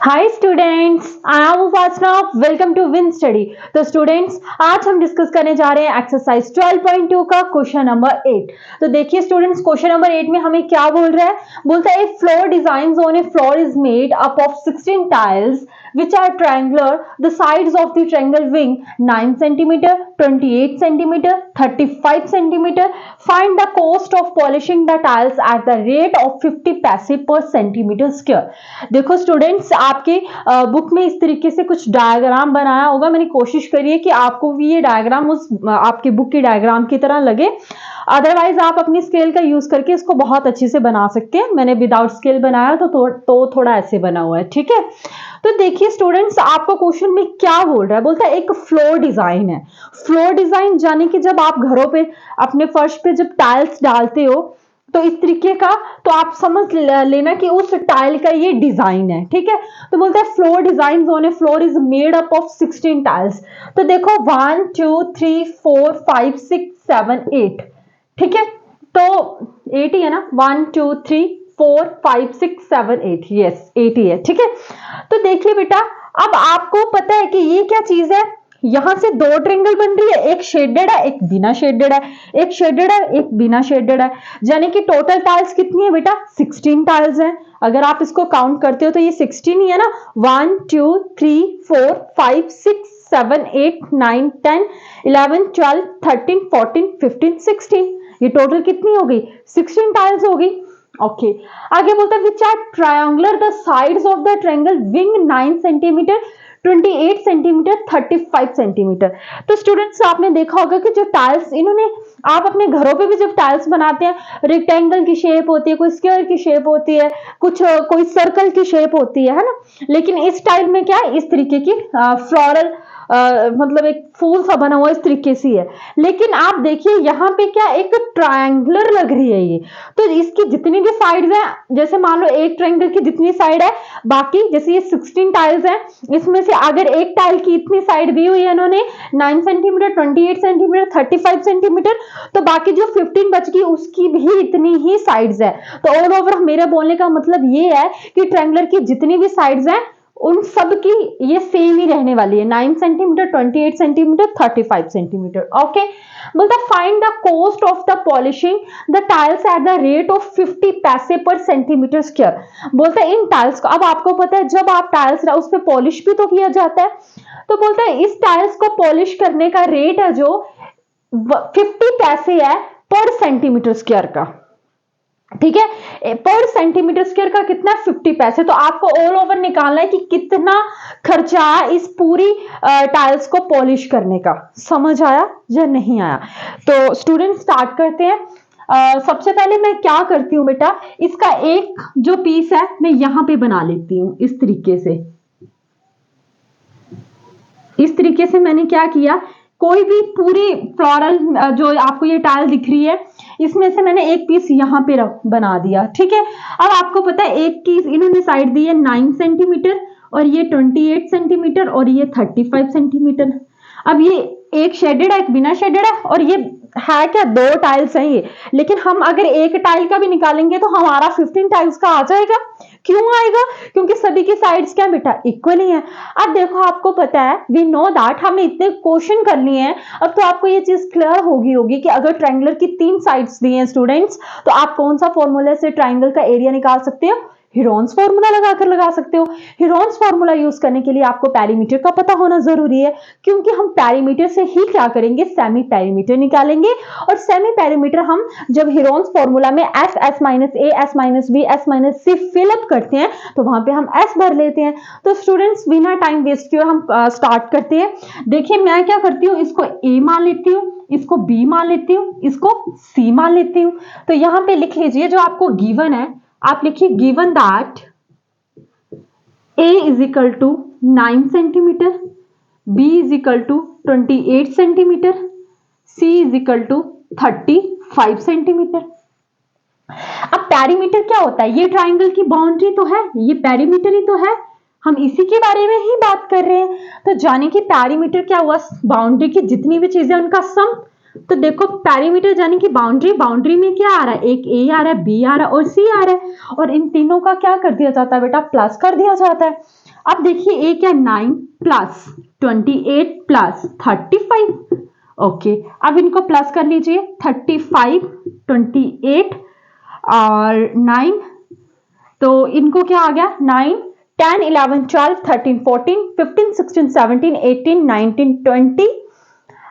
Hi students, I am Upasana. Welcome to Win Study. तो students, आज हम डिस्कस करने जा रहे हैं एक्सरसाइज 12.2 का क्वेश्चन नंबर 8। तो देखिए स्टूडेंट्स, क्वेश्चन नंबर 8 में हमें क्या बोल रहा है? बोलता है floor design on A floor is made up of 16 tiles which are triangular. The sides of the triangle wing 9 cm, 28 cm, 35 cm. Find the cost of polishing the tiles at the rate of 50 पैसे per centimeter square. देखो students, आपके book में इस तरीके से कुछ diagram बनाया होगा। मैंने कोशिश करी है कि आपको भी ये डायग्राम उस आपके बुक की डायग्राम की तरह लगे। अदरवाइज आप अपनी स्केल का यूज करके इसको बहुत अच्छे से बना सकते हैं। मैंने विदाउट स्केल बनाया तो थोड़ा ऐसे बना हुआ है, ठीक है। तो देखिए स्टूडेंट्स, आपको क्वेश्चन में क्या बोल रहा है? बोलता है एक फ्लोर डिजाइन है। फ्लोर डिजाइन यानी कि जब आप घरों पे अपने फर्श पे जब टाइल्स डालते हो तो इस तरीके का, तो आप समझ लेना कि उस टाइल का ये डिजाइन है, ठीक है। तो बोलता है floor design on A floor is made up of 16 tiles. तो देखो 1 2 3 4 5 6 7 8, ठीक है। तो 8 ही है ना, 1 2 3 4 5 6 7 8, यस 8 ही है, ठीक है। तो देखिए बेटा, अब आपको पता है कि ये क्या चीज है। यहां से दो ट्रायंगल बन रही है, एक शेडेड है एक बिना शेडेड है, एक शेडेड है एक बिना शेडेड है। यानी कि टोटल टाइल्स कितनी है बेटा? 16 टाइल्स है। अगर आप इसको काउंट करते हो तो ये 16 ही है ना। 1 2 3 4 5 6 7 8 9 10 11 12 13 14 15 16। ये टोटल कितनी हो गई? 16 टाइल्स हो गई। ओके, आगे बोलता है which are triangular the sides of the triangle being 9 centimeter, 28 centimeter, 35 centimeter. तो स्टूडेंट्स, आपने देखा होगा कि जो टाइल्स इन्होंने, आप अपने घरों पे भी जब टाइल्स बनाते हैं, रेक्टेंगल की शेप होती है, कोई स्क्वायर की शेप होती है, कुछ कोई सर्कल की शेप होती है ना। लेकिन इस टाइल में क्या है, इस तरीके की फ्लोरल मतलब एक फूल सा बना हुआ इस तरीके से है। लेकिन आप देखिए यहाँ पे क्या, एक ट्रायंगुलर लग रही है ये। तो इसकी जितनी भी साइड्स हैं, जैसे मान लो एक ट्रायंगल की जितनी साइड है, बाकी जैसे ये 16 टाइल्स हैं, इसमें से अगर एक टाइल की इतनी साइड दी हुई है इन्होंने 9 सेंटीमीटर, 28 सेंटीमीटर, 35 सेंटीमीटर, तो बाकी जो 15 बच गई उसकी भी इतनी ही साइड्स है। तो ऑल ओवर मेरा बोलने का मतलब ये है कि ट्रायंगुलर की जितनी भी साइड्स हैं उन सब की ये सेम ही रहने वाली है, 9 सेंटीमीटर, 28 सेंटीमीटर, 35 सेंटीमीटर। ओके, बोलता find the cost of the polishing the tiles at the rate of 50 पैसे पर सेंटीमीटर स्क्वायर। बोलता है इन टाइल्स को, अब आपको पता है जब आप टाइल्स उस पर पॉलिश भी तो किया जाता है। तो बोलता है इस टाइल्स को पॉलिश करने का रेट है जो 50 पैसे है पर सेंटीमीटर स्क्वायर का, ठीक है। पर सेंटीमीटर स्क्वायर का कितना? 50 पैसे। तो आपको ऑल ओवर निकालना है कि कितना खर्चा आया इस पूरी टाइल्स को पॉलिश करने का। समझ आया या नहीं आया? तो स्टूडेंट स्टार्ट करते हैं। सबसे पहले मैं क्या करती हूं बेटा, इसका एक जो पीस है मैं यहां पे बना लेती हूं इस तरीके से। इस तरीके से मैंने क्या किया, कोई भी पूरी फ्लोरल जो आपको ये टाइल दिख रही है इसमें से मैंने एक पीस यहां पे बना दिया, ठीक है। अब आपको पता है एक की इन्होंने साइड दी है 9 सेंटीमीटर और ये 28 सेंटीमीटर और ये 35 सेंटीमीटर। अब ये एक शेडेड है एक बिना शेडेड है, और ये है क्या, दो टाइल्स हैं ये। लेकिन हम अगर एक टाइल का भी निकालेंगे तो हमारा 15 टाइल्स का आ जाएगा। क्यों आएगा? क्योंकि सभी की साइड्स क्या बेटा, इक्वल ही है। अब देखो आपको पता है, वी नो दैट, हमने इतने क्वेश्चन कर लिए हैं, अब तो आपको ये चीज क्लियर होगी कि अगर ट्रायंगुलर की 3 साइड्स दी हैं स्टूडेंट्स, तो आप कौन सा फॉर्मूला से ट्रायंगल का एरिया निकाल सकते हो? हीरोन्स फॉर्मूला लगाकर लगा सकते हो। हीरोन्स फॉर्मूला यूज करने के लिए आपको पेरीमीटर का पता होना जरूरी है, क्योंकि हम पेरीमीटर से ही क्या करेंगे, सेमी पेरीमीटर निकालेंगे। और सेमी पेरीमीटर हम जब हीरोन्स फॉर्मूला में S S minus A, S minus B, S minus C fill up करते हैं तो वहां पे हम एस भर लेते हैं। तो स्टूडेंट्स बिना टाइम वेस्ट किए हम स्टार्ट करते हैं। देखिए मैं क्या करती हूँ, इसको ए मान लेती हूँ, इसको बी मान लेती हूँ, इसको सी मान लेती हूँ। तो यहां पे लिख लीजिए जो आपको गिवन है, आप लिखिए given that A is equal to 9 centimeter, B is equal to 28 centimeter, C is equal to 35 centimeter. अब पेरीमीटर क्या होता है? ये ट्राइंगल की बाउंड्री तो है, ये पेरीमीटर ही तो है, हम इसी के बारे में ही बात कर रहे हैं। तो जाने की पेरीमीटर क्या हुआ, बाउंड्री की जितनी भी चीजें उनका सम। तो देखो पेरीमीटर यानी कि बाउंड्री, बाउंड्री में क्या आ रहा है, एक ए आ रहा है, बी आ रहा है और सी आ रहा है, और इन तीनों का क्या कर दिया जाता है बेटा, प्लस कर दिया जाता है। अब देखिए ए क्या 9 प्लस 28 प्लस 35। ओके, अब इनको प्लस कर लीजिए 35 28 और 9, तो इनको क्या आ गया 9 10 11 12 13 14 15 16 17 18 19 20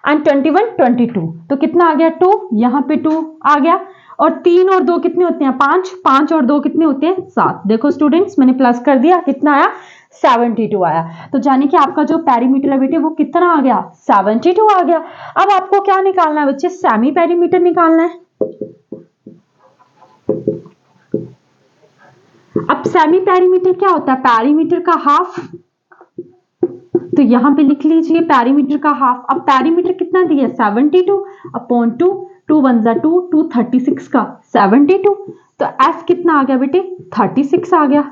एंड 21 22। तो कितना आ गया 2, यहाँ पे 2 आ गया। और 3 और 2 कितने होते हैं 5, 5 और 2 कितने होते हैं 7। देखो स्टूडेंट्स मैंने प्लस कर दिया, कितना आया 72 आया। तो जाने कि आपका जो पेरीमीटर है बेटे वो कितना आ गया 72 आ गया। अब आपको क्या निकालना है बच्चे, सेमी पेरीमीटर निकालना है। अब सेमी पेरीमीटर क्या होता है, पेरीमीटर का हाफ, तो यहां पे लिख लीजिए पेरीमीटर का हाफ। अब पेरीमीटर कितना दिया 72 अपॉन 2, 2 1 जा 2, 2 36 का 72, तो एस कितना आ गया बेटे 36 आ गया।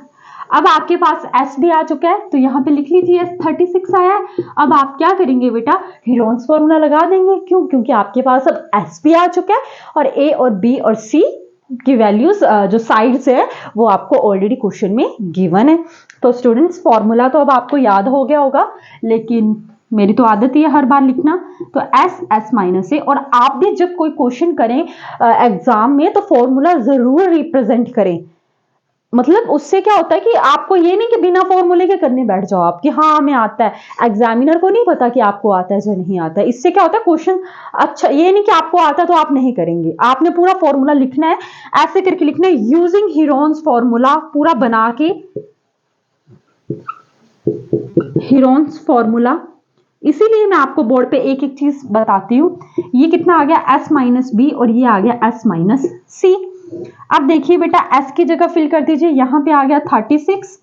अब आपके पास एस भी आ चुका है, तो यहाँ पे लिख लीजिए एस 36 आया है। अब आप क्या करेंगे बेटा, हीरोन्स फॉर्मूला लगा देंगे। क्यों, क्योंकि आपके पास अब एस भी आ चुका है और ए और बी और सी की वैल्यूज जो साइड से है वो आपको ऑलरेडी क्वेश्चन में गिवन है। तो स्टूडेंट्स फॉर्मूला तो अब आपको याद हो गया होगा, लेकिन मेरी तो आदत ही है हर बार लिखना। तो एस एस माइनस ए, और आप भी जब कोई क्वेश्चन करें एग्जाम में तो फॉर्मूला जरूर रिप्रेजेंट करें। मतलब उससे क्या होता है कि आपको ये नहीं कि बिना फॉर्मूले के करने बैठ जाओ आप कि हाँ हमें आता है, एग्जामिनर को नहीं पता कि आपको आता है या नहीं आता है। इससे क्या होता है क्वेश्चन अच्छा, ये नहीं कि आपको आता है तो आप नहीं करेंगे, आपने पूरा फॉर्मूला लिखना है, ऐसे करके लिखना है यूजिंग हीरोन्स फॉर्मूला, पूरा बना के हीरोन्स फॉर्मूला। इसीलिए मैं आपको बोर्ड पे एक एक चीज बताती हूँ। ये कितना आ गया एस माइनस बी और ये आ गया एस माइनस सी। अब देखिए बेटा एस की जगह फिल कर दीजिए, यहां पे आ गया 36,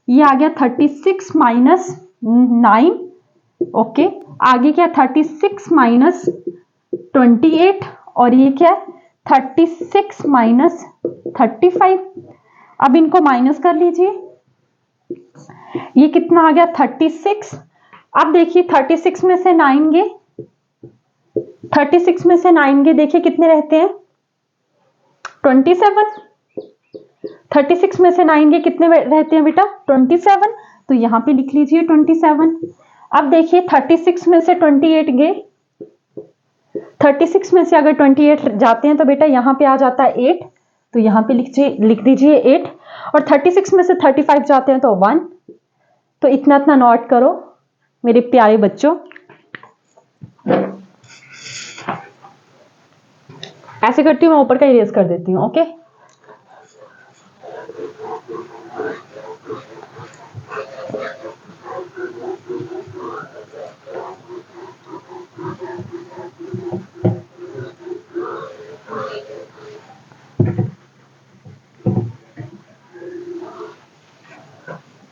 ये आ गया 36 माइनस 9। ओके, आगे क्या 36 माइनस 28 और ये क्या 36 माइनस 35। अब इनको माइनस कर लीजिए, ये कितना आ गया 36। अब देखिए 36 में से 9 गे, 36 में से 9 गे देखिए कितने रहते हैं 27। 36 में से 9 गे कितने रहते हैं बेटा 27, तो यहां पे लिख लीजिए 27। अब देखिए 36 में से 28 गे, 36 में से अगर 28 जाते हैं तो बेटा यहां पे आ जाता है 8, तो यहां पे लिख दीजिए 8। और 36 में से 35 जाते हैं तो 1, तो इतना इतना नोट करो मेरे प्यारे बच्चों। ऐसे करती हूँ, मैं ऊपर का इरेज कर देती हूँ। ओके,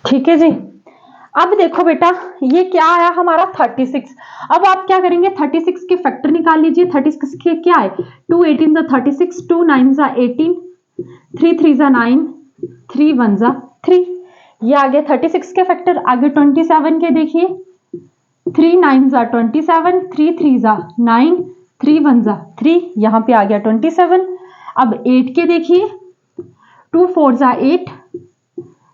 ठीक है जी। अब देखो बेटा ये क्या आया हमारा 36। अब आप क्या करेंगे 36 के फैक्टर निकाल लीजिए। 36 के क्या है 2 18 जा 36, 2 9 जा 18, 3 3 जा 9, 3 1 जा 3। ये आ गया 36 के फैक्टर। आगे 27 के देखिए 3 9 जा 27, 3 3 जा 9, 3 1 जा 3, यहां पे आ गया 27। अब 8 के देखिए 2 4 जा 8,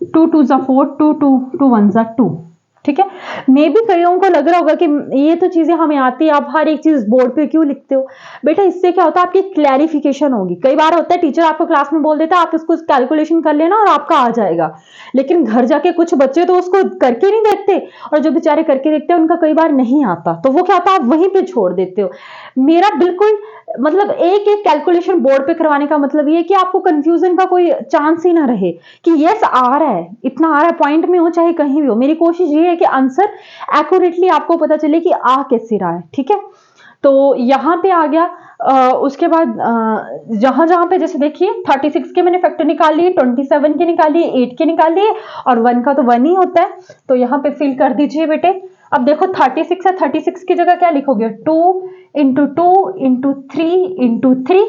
2 2 जा 4, 2 2 2 1 जा 2। ठीक है, मे भी कईयों को लग रहा होगा कि ये तो चीजें हमें आती है, आप हर एक चीज बोर्ड पे क्यों लिखते हो। बेटा इससे क्या होता है आपकी क्लैरिफिकेशन होगी। कई बार होता है टीचर आपको क्लास में बोल देता है आप इसको कैलकुलेशन कर लेना और आपका आ जाएगा, लेकिन घर जाके कुछ बच्चे तो उसको करके नहीं देखते, और जो बेचारे करके देखते हैं उनका कई बार नहीं आता, तो वो क्या होता है आप वहीं पे छोड़ देते हो। मेरा बिल्कुल मतलब एक एक कैलकुलेशन बोर्ड पे करवाने का मतलब ये कि आपको कंफ्यूजन का कोई चांस ही ना रहे कि यस आ रहा है, इतना आ रहा है, पॉइंट में हो चाहे कहीं भी हो, मेरी कोशिश ये है कि आंसर एक्यूरेटली आपको पता चले कि आ कैसे रहा है। ठीक है, तो यहां पे आ गया। उसके बाद जहां जहां पे जैसे देखिए 36 के मैंने फैक्टर निकाल लिए, 27 के निकाल लिए, 8 के निकाल लिए, और 1 का तो 1 ही होता है, तो यहाँ पे फिल कर दीजिए बेटे। अब देखो 36 है, 36 की जगह क्या लिखोगे 2 इंटू 2 इंटू 3 इंटू 3।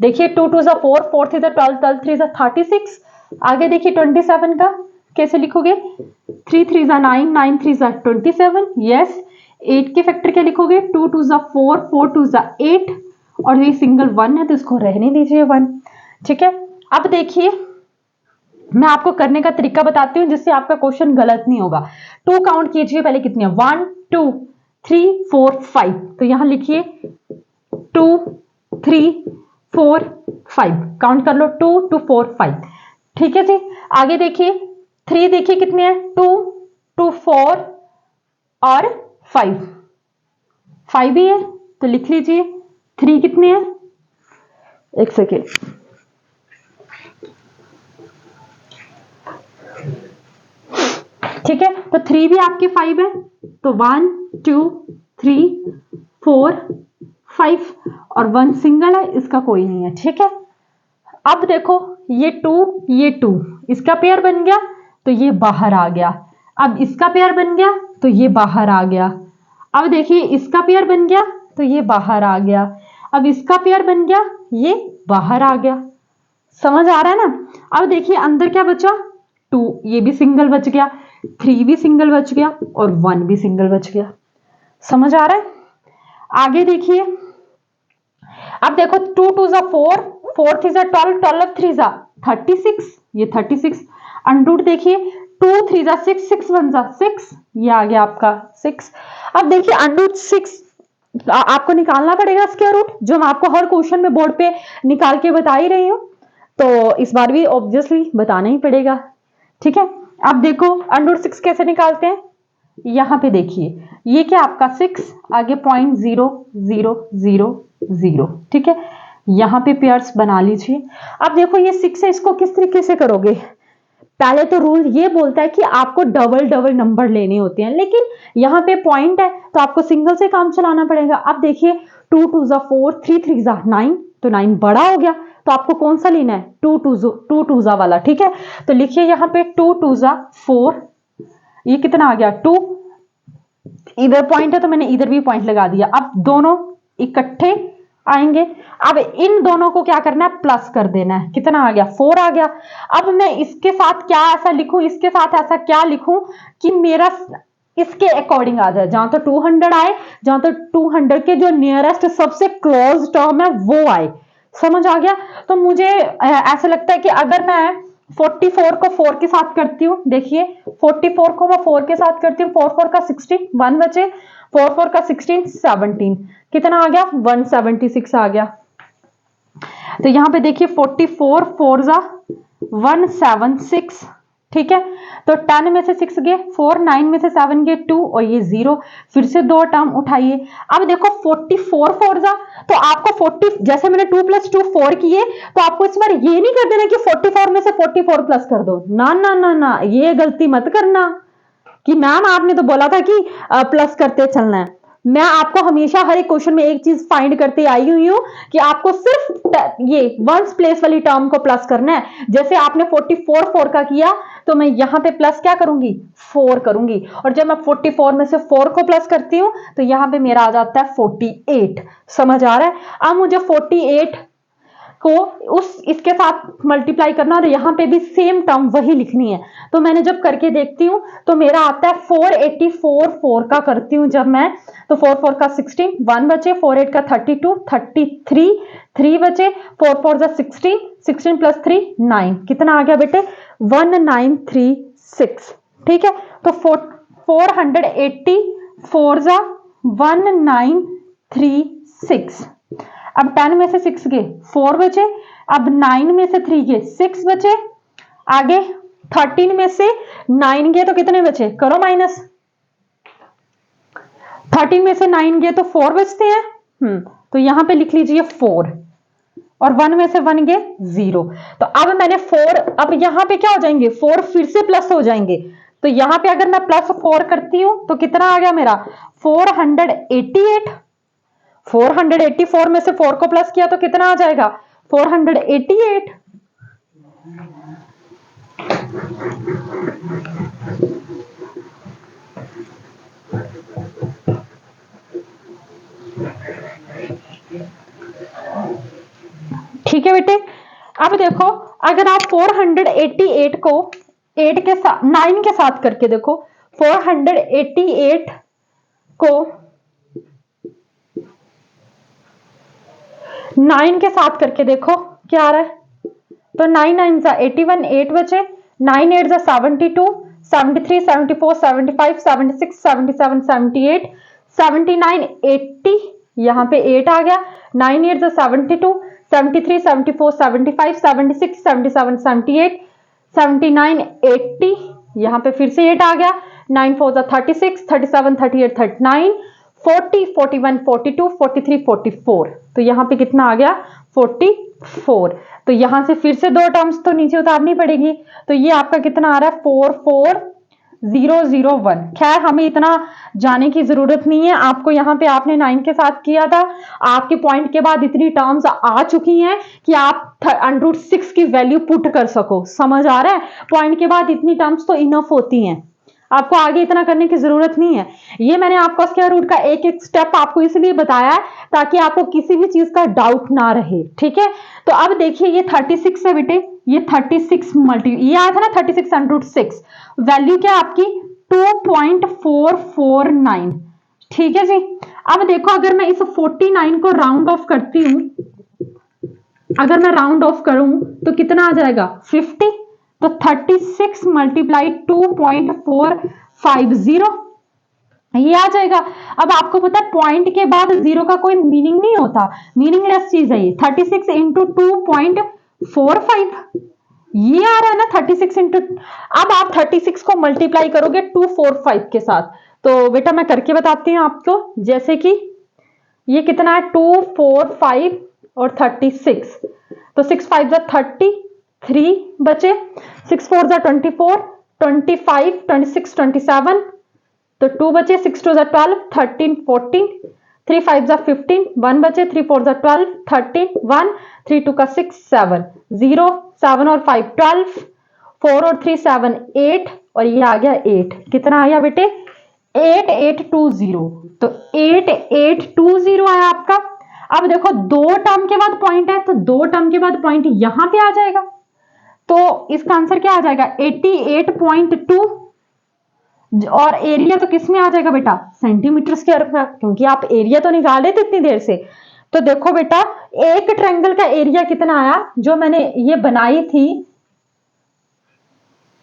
देखिए 2 2 4, 4 3 12, 12 3 36। आगे देखिए 27 का कैसे लिखोगे 3 3 9, 9 3 27। यस, 8 के फैक्टर क्या लिखोगे 2 2 4, 4 2 8, और ये सिंगल 1 है तो इसको रहने दीजिए 1। ठीक है, अब देखिए मैं आपको करने का तरीका बताती हूँ जिससे आपका क्वेश्चन गलत नहीं होगा। 2 काउंट कीजिए पहले, कितने 1 2 3 4 5, तो यहां लिखिए 2 3 4 5, काउंट कर लो 2 2 4 5। ठीक है जी, आगे देखिए 3 देखिए कितने हैं 2 2 4 और 5, 5 ही है तो लिख लीजिए 3 कितने हैं, एक सेकेंड, ठीक है, तो 3 भी आपके 5 है, तो 1 2 3 4 5 और 1 सिंगल है, इसका कोई नहीं है। ठीक है, अब देखो ये 2 इसका पेयर बन गया तो ये बाहर आ गया, अब इसका पेयर बन गया तो ये बाहर आ गया, अब देखिए इसका पेयर बन गया तो ये बाहर आ गया, अब इसका पेयर बन गया ये बाहर आ गया। समझ आ रहा है ना? अब देखिए अंदर क्या बचा 2, ये भी सिंगल बच गया, 3 भी सिंगल बच गया और 1 भी सिंगल बच गया। समझ आ रहा है? आगे देखिए, अब देखो 2 2 जा 4, 4 3 जा 12, 12 3 जा 36, ये 36, अंडरूट देखिए 2 3 जा 6, 6 1 जा 6, ये आ गया आपका 6। अब देखिए अंडरूट 6 आपको निकालना पड़ेगा स्क्वायर रूट, जो मैं आपको हर क्वेश्चन में बोर्ड पे निकाल के बता ही रही हूँ, तो इस बार भी ऑब्वियसली बताना ही पड़ेगा। ठीक है, अब देखो अंडरूट 6 कैसे निकालते हैं, यहां पे देखिए ये क्या आपका 6, आगे 0.0000, ठीक है, यहां पे पेयर्स बना लीजिए। अब देखो ये 6 है, इसको किस तरीके से करोगे, पहले तो रूल ये बोलता है कि आपको डबल डबल नंबर लेने होते हैं, लेकिन यहाँ पे पॉइंट है तो आपको सिंगल से काम चलाना पड़ेगा। अब देखिए 2 2 जा 4, 3 3 जा 9, तो 9 बड़ा हो गया, तो आपको कौन सा लेना है 2 2 जा वाला। ठीक है, तो लिखिए यहाँ पे 2 2 जा 4, ये कितना आ गया 2, इधर पॉइंट है तो मैंने इधर भी पॉइंट लगा दिया। अब दोनों इकट्ठे आएंगे, अब इन दोनों को क्या करना है प्लस कर देना है, कितना आ गया 4 आ गया। अब मैं इसके साथ क्या ऐसा लिखूं, इसके साथ ऐसा क्या लिखूं कि मेरा इसके अकॉर्डिंग आ जाए, जहां तो 200 आए, जहां तो 200 के जो नियरेस्ट सबसे क्लोज टर्म है वो आए। समझ आ गया? तो मुझे ऐसा लगता है कि अगर मैं 44 को 4 के साथ करती हूँ, देखिए 44 को मैं 4 के साथ करती हूँ, 4 4 का 16, 1 बचे, 4 4 का 16 17, कितना आ गया 176 आ गया। तो यहां पे देखिए 44 4 जा 176, ठीक है, तो 10 में से 6 गए 4, 9 में से 7 गए 2 और ये 0, फिर से 2 टर्म उठाइए। अब देखो 44 4 जा, तो आपको 40, जैसे मैंने 2 + 2 4 किए, तो आपको इस बार ये नहीं कर देना कि 44 में से 44 प्लस कर दो, ना ना ना ना, ये गलती मत करना कि मैम आपने तो बोला था कि प्लस करते चलना है। मैं आपको हमेशा हर एक क्वेश्चन में एक चीज फाइंड करते आई हुई हूं कि आपको सिर्फ ये वंस प्लेस वाली टर्म को प्लस करना है। जैसे आपने 44 4 का किया, तो मैं यहां पे प्लस क्या करूंगी 4 करूंगी, और जब मैं 44 में से 4 को प्लस करती हूं तो यहां पे मेरा आ जाता है 48। समझ आ रहा है? अब मुझे 48 को इसके साथ मल्टीप्लाई करना और यहाँ पे भी सेम टर्म वही लिखनी है। तो मैंने जब करके देखती हूँ तो मेरा आता है 484, 4 का करती हूँ जब मैं, तो 4 4 का 16, 1 बचे, 4 8 का 32, 33, 3 बचे, 4 4 जा 16, 16 + 3 9, कितना आ गया बेटे 1936। ठीक है, तो 484 जा 1936। अब 10 में से 6 गए 4 बचे, अब 9 में से 3 गए 6 बचे, आगे 13 में से 9 गए तो कितने बचे, करो माइनस, 13 में से 9 गए तो 4 बचते हैं, तो यहां पे लिख लीजिए 4, और 1 में से 1 गए 0, तो अब मैंने 4, अब यहां पे क्या हो जाएंगे 4 फिर से प्लस हो जाएंगे, तो यहां पे अगर मैं +4 करती हूं तो कितना आ गया मेरा 488, 484 में से 4 को प्लस किया तो कितना आ जाएगा 488। ठीक है बेटे, अब देखो अगर आप 488 को 8 के साथ 9 के साथ करके देखो, 488 को 9 के साथ करके देखो क्या आ रहा है, तो 9 9 जा 81, 8 बचे, 9 8 जा 72, 73, 74, 75, 76, 77, 78, 79, 80, यहाँ पे 8 आ गया। 9 8 जा 72, 73, 74, 75, 76, 77, 78, 79, 80, यहाँ पे फिर से 8 आ गया। 9 4 जा 36, 37, 38, 39, 40, 41, 42, 43, 44। तो यहाँ पे कितना आ गया? 44। तो यहां से फिर से 2 टर्म्स तो नीचे उतारनी पड़ेगी। तो ये आपका कितना आ रहा है? 44001। खैर हमें इतना जाने की जरूरत नहीं है। आपको यहाँ पे आपने 9 के साथ किया था, आपके पॉइंट के बाद इतनी टर्म्स आ चुकी हैं कि आप √6 की वैल्यू पुट कर सको। समझ आ रहा है? पॉइंट के बाद इतनी टर्म्स तो इनफ होती हैं, आपको आगे इतना करने की जरूरत नहीं है। ये मैंने आपको स्क्वायर रूट का एक एक स्टेप आपको इसलिए बताया है ताकि आपको किसी भी चीज का डाउट ना रहे। ठीक है, तो अब देखिए ये 36 है बेटे, ये 36 मल्टी ये आया था ना 36 √6, वैल्यू क्या आपकी 2.449। ठीक है जी। अब देखो अगर मैं इस 49 को राउंड ऑफ करती हूं, अगर मैं राउंड ऑफ करूं तो कितना आ जाएगा? 50। तो 36 मल्टीप्लाई 2.450 ये आ जाएगा। अब आपको पता है पॉइंट के बाद जीरो का कोई मीनिंग नहीं होता, मीनिंगलेस चीज है ये। 36 इंटू 2.45 ये आ रहा है ना 36 इंटू। अब आप 36 को मल्टीप्लाई करोगे 245 के साथ, तो बेटा मैं करके बताती हूँ आपको। जैसे कि ये कितना है? 245 और 36, तो 6 5 जा 30, 3 बचे, 6 4 जा 24, 25 26 27, तो 2 बचे, 6 2 जा 12, 13 14, 3 5 जा 15, 1 बचे, 3 4 जा 12, 13 1, 3 2 का 6 7 0, 7 और 5 12, 4 और 3 7 8, और ये आ गया 8। कितना आया बेटे? 8820। तो 8820 आया आपका। अब देखो 2 टर्म के बाद पॉइंट है, तो 2 टर्म के बाद पॉइंट यहां पे आ जाएगा, तो इसका आंसर क्या आ जाएगा? 88.2। और एरिया तो किस में आ जाएगा बेटा? सेंटीमीटर स्क्वायर का, क्योंकि आप एरिया तो निकाल रहे थे इतनी देर से। तो देखो बेटा एक ट्रायंगल का एरिया कितना आया जो मैंने ये बनाई थी,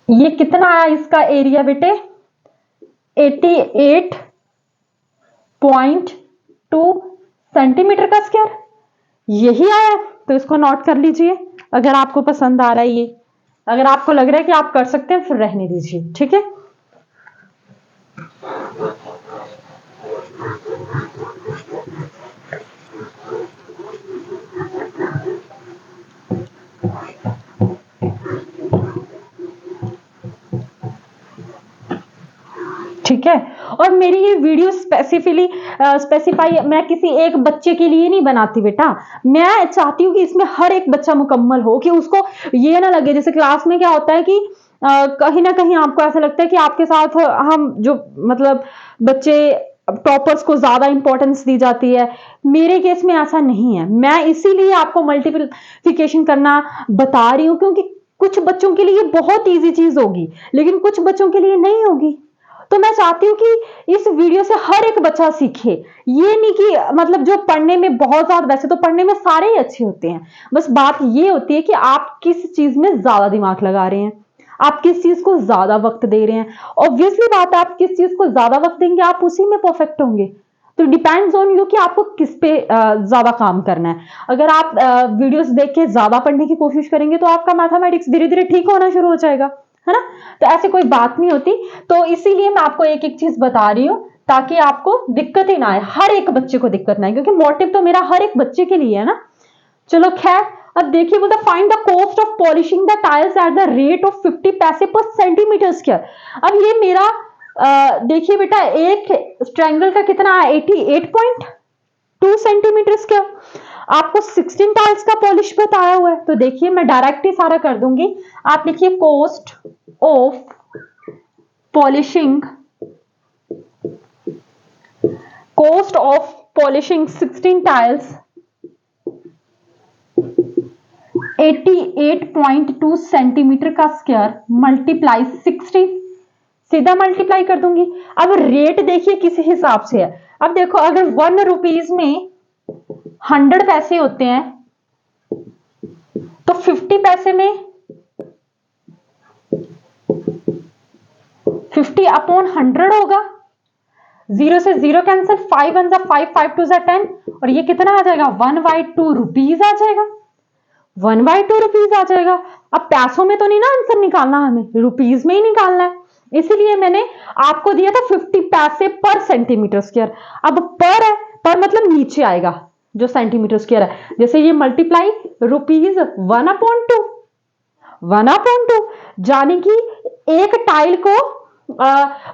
ये कितना आया इसका एरिया बेटे? 88.2 सेंटीमीटर का स्क्वायर, यही आया। तो इसको नोट कर लीजिए अगर आपको पसंद आ रहा है ये। अगर आपको लग रहा है कि आप कर सकते हैं फिर रहने दीजिए। ठीक है, ठीक है। और मेरी ये वीडियो स्पेसिफाई मैं किसी एक बच्चे के लिए नहीं बनाती बेटा, मैं चाहती हूँ कि इसमें हर एक बच्चा मुकम्मल हो, कि उसको ये ना लगे जैसे क्लास में क्या होता है कि कहीं ना कहीं आपको ऐसा लगता है कि आपके साथ हम जो मतलब बच्चे टॉपर्स को ज्यादा इंपॉर्टेंस दी जाती है। मेरे केस में ऐसा नहीं है, मैं इसीलिए आपको मल्टीप्लिकेशन करना बता रही हूँ, क्योंकि कुछ बच्चों के लिए बहुत इजी चीज होगी लेकिन कुछ बच्चों के लिए नहीं होगी। तो मैं चाहती हूँ कि इस वीडियो से हर एक बच्चा सीखे। ये नहीं कि मतलब जो पढ़ने में बहुत ज्यादा, वैसे तो पढ़ने में सारे ही अच्छे होते हैं, बस बात ये होती है कि आप किस चीज में ज्यादा दिमाग लगा रहे हैं, आप किस चीज को ज्यादा वक्त दे रहे हैं। ऑब्वियसली बात है, आप किस चीज को ज्यादा वक्त देंगे आप उसी में परफेक्ट होंगे। तो डिपेंड्स ऑन यू कि आपको किस पे ज्यादा काम करना है। अगर आप वीडियोस देख के ज्यादा पढ़ने की कोशिश करेंगे तो आपका मैथमेटिक्स धीरे धीरे ठीक होना शुरू हो जाएगा, है ना। तो ऐसी कोई बात नहीं होती। तो इसीलिए मैं आपको एक एक चीज बता रही हूँ ताकि आपको दिक्कत ही ना आए, हर एक बच्चे को दिक्कत ना आए, क्योंकि मोटिव तो मेरा हर एक बच्चे के लिए है ना। चलो खैर, अब देखिए बोलता find the cost of polishing the tiles at the rate of 50 पैसे पर सेंटीमीटर स्क्वायर। अब ये मेरा देखिए बेटा एक ट्रायंगल का कितना है? 88.2 सेंटीमीटर स्क्वायर। आपको 16 टाइल्स का पॉलिश बताया हुआ है, तो देखिए मैं डायरेक्ट ही सारा कर दूंगी। आप लिखिए cost of polishing, cost of polishing 16 tiles 88.2 centimetre का स्क्वायर मल्टीप्लाई 60, सीधा मल्टीप्लाई कर दूंगी। अब रेट देखिए किस हिसाब से है। अब देखो अगर 1 रुपीज में 100 पैसे होते हैं तो 50 पैसे में 50/100 होगा, 0 से 0 कैंसिल, 5 1 जा 5, 5 2 जा 10, और ये कितना आ जाएगा 1/2 रुपीज आ जाएगा, 1/2 रुपीज आ जाएगा। अब पैसों में तो नहीं ना आंसर निकालना, हमें रुपीज में ही निकालना है, इसीलिए मैंने आपको दिया था 50 पैसे पर सेंटीमीटर स्क्वायर। अब पर है, पर मतलब नीचे आएगा जो सेंटीमीटर स्क्वायर है, जैसे ये मल्टीप्लाई रुपीज 1/2, 1/2, यानी कि एक टाइल को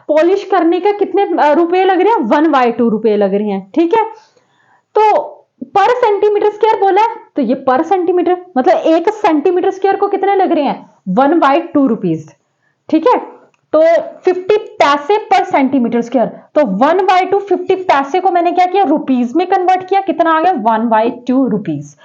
पॉलिश करने का कितने रुपए लग रहे हैं, 1/2 रुपए लग रहे हैं, ठीक है। तो पर सेंटीमीटर स्क्वायर बोला है, तो ये पर सेंटीमीटर मतलब 1 सेंटीमीटर स्क्वायर को कितने लग रहे हैं, 1/2 रुपीज, ठीक है। तो 50 पैसे पर सेंटीमीटर स्क्वायर, तो 1/2 50 पैसे को मैंने क्या किया, रुपीज में कन्वर्ट किया, कितना आ गया 1/2 रुपीज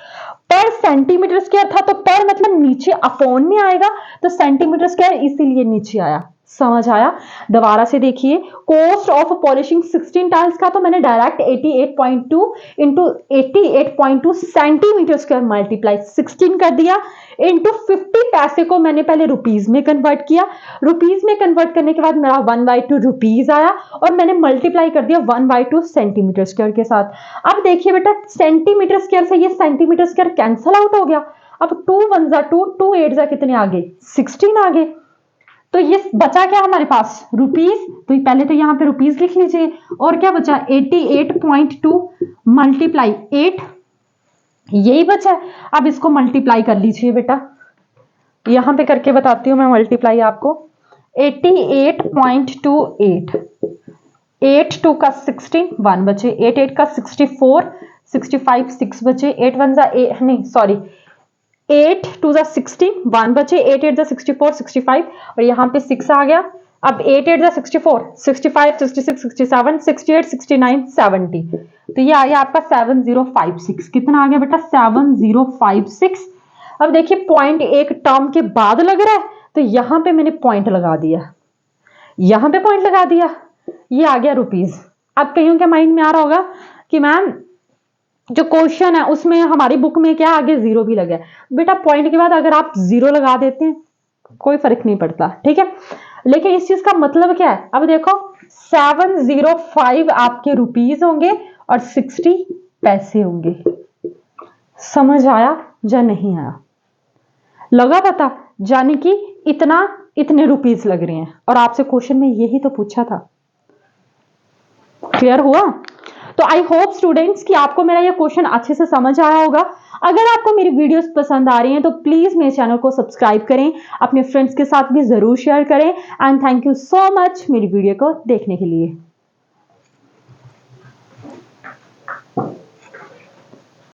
पर सेंटीमीटर स्क्वायर था, तो पर मतलब नीचे अपॉन में आएगा, तो सेंटीमीटर स्क्वायर इसीलिए नीचे आया। समझ आया? दोबारा से देखिए, कॉस्ट ऑफ पॉलिशिंग 16 टाइल्स का तो मैंने direct 88.2 into 88.2 centimetre square multiply 16 कर दिया, इंटू 50 पैसे को मैंने पहले रुपीज में कन्वर्ट किया, रुपीज में कन्वर्ट करने के बाद मेरा 1/2 रुपीज आया, और मैंने मल्टीप्लाई कर दिया 1/2 सेंटीमीटर स्क्वायर के साथ। अब देखिए बेटा, सेंटीमीटर स्क्वायर से ये सेंटीमीटर स्क्वायर कैंसल आउट हो गया, अब 2 1 जा 2, 2 8 जा कितने आगे 16 आगे, तो ये बचा क्या हमारे पास, रुपीज, तो पहले तो यहां पे रुपीज लिख लीजिए, और क्या बचा 88.2 मल्टीप्लाई 8, यही बचा है। अब इसको मल्टीप्लाई कर लीजिए बेटा, यहां पे करके बताती हूं मैं मल्टीप्लाई आपको, 88.28, 8 2 का 16, 1 बचे, 8 8 का 64, 65 6 बचे, 8 1 जा 8 नहीं सॉरी 8 2 जा 16, 1 बचे, 8 8 जा 64 65, और यहाँ पे 6 आ गया। अब 8 8 जा 64, 65 66 67 68 69 70, तो ये आ गया आपका 7056। कितना आ गया बेटा 7056। अब देखिए पॉइंट एक टर्म के बाद लग रहा है, तो यहां पे मैंने पॉइंट लगा दिया, यहां पे पॉइंट लगा दिया, ये आ गया रुपीज। अब कईयों के माइंड में आ रहा होगा कि मैम जो क्वेश्चन है उसमें हमारी बुक में क्या आगे जीरो भी लगा है, बेटा पॉइंट के बाद अगर आप जीरो लगा देते हैं कोई फर्क नहीं पड़ता, ठीक है। लेकिन इस चीज का मतलब क्या है, अब देखो 705 आपके रुपीज होंगे और 60 पैसे होंगे। समझ आया या नहीं आया? लगा पता, यानी कि इतना इतने रुपीज लग रहे हैं, और आपसे क्वेश्चन में यही तो पूछा था। क्लियर हुआ? तो आई होप स्टूडेंट्स कि आपको मेरा ये क्वेश्चन अच्छे से समझ आया होगा। अगर आपको मेरी वीडियोस पसंद आ रही हैं तो प्लीज मेरे चैनल को सब्सक्राइब करें, अपने फ्रेंड्स के साथ भी जरूर शेयर करें, and thank you so much मेरी वीडियो को देखने के लिए।